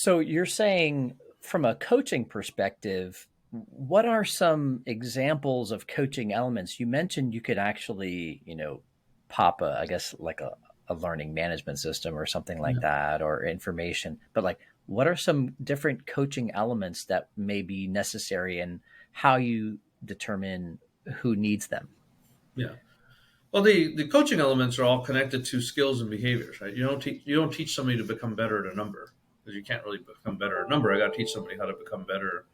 So you're saying from a coaching perspective, what are some examples of coaching elements? You mentioned you could actually, pop I guess like a learning management system or something like Yeah. that, or information, but like, what are some different coaching elements that may be necessary and how you determine who needs them? Yeah. Well, the coaching elements are all connected to skills and behaviors, right? You don't teach somebody to become better at a number because you can't really become better at a number. I got to teach somebody how to become better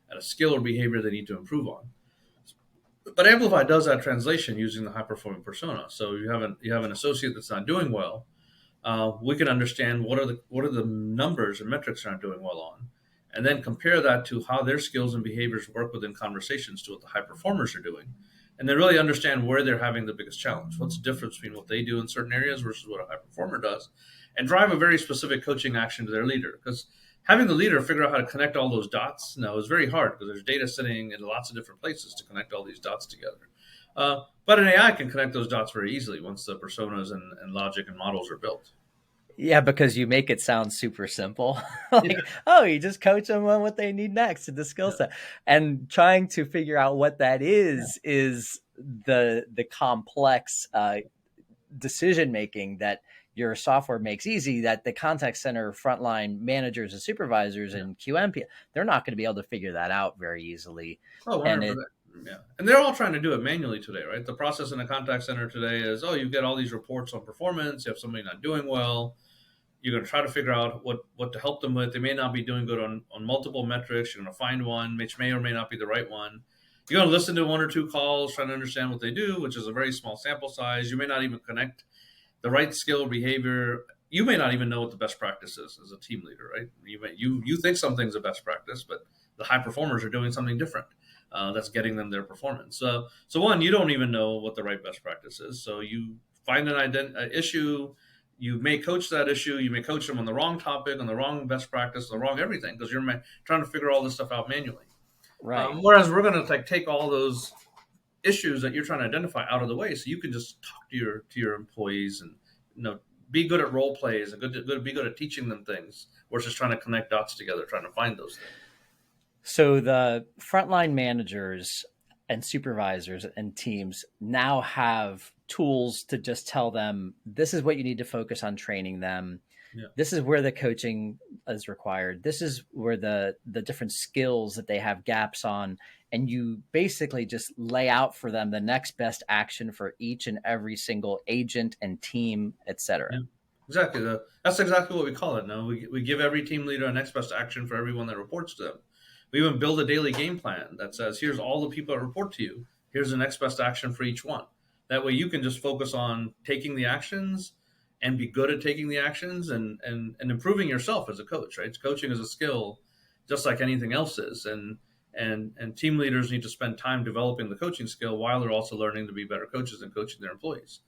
at a skill or behavior they need to improve on. But Amplify does that translation using the high performing persona. So you have an associate that's not doing well. We can understand what are the numbers and metrics they're not doing well on, and then compare that to how their skills and behaviors work within conversations to what the high performers are doing, and then really understand where they're having the biggest challenge. What's the difference between what they do in certain areas versus what a high performer does, and drive a very specific coaching action to their leader. Because having the leader figure out how to connect all those dots now is very hard because there's data sitting in lots of different places to connect all these dots together. But an AI can connect those dots very easily once the personas and logic and models are built. Yeah, because you make it sound super simple. Yeah, Like, oh, you just coach them on what they need next in the skill yeah, set. And trying to figure out what that yeah, is the complex decision making that your software makes easy, that the contact center frontline managers and supervisors yeah. and QMP, they're not going to be able to figure that out very easily. Oh, And it 100%. Yeah. And they're all trying to do it manually today, right? The process in a contact center today is, oh, you get all these reports on performance. You have somebody not doing well. You're going to try to figure out what to help them with. They may not be doing good on multiple metrics. You're going to find one, which may or may not be the right one. You're going to listen to one or two calls, trying to understand what they do, which is a very small sample size. You may not even connect the right skill or behavior. You may not even know what the best practice is as a team leader, right? You think something's a best practice, but the high performers are doing something different. That's getting them their performance. So one, you don't even know what the right best practice is. So you find an issue. You may coach that issue. You may coach them on the wrong topic, on the wrong best practice, the wrong everything, because you're trying to figure all this stuff out manually. right. Whereas we're going to take all those issues that you're trying to identify out of the way, so you can just talk to your employees and be good at role plays and be good at teaching them things versus trying to connect dots together, trying to find those things. So the frontline managers and supervisors and teams now have tools to just tell them this is what you need to focus on training them. Yeah, This is where the coaching is required. This is where the different skills that they have gaps on. And you basically just lay out for them the next best action for each and every single agent and team, et cetera. yeah, exactly. That's exactly what we call it now. We give every team leader a next best action for everyone that reports to them. We even build a daily game plan that says, here's all the people that report to you. Here's the next best action for each one. That way you can just focus on taking the actions and be good at taking the actions and improving yourself as a coach, right? Coaching is a skill just like anything else is. And team leaders need to spend time developing the coaching skill while they're also learning to be better coaches and coaching their employees.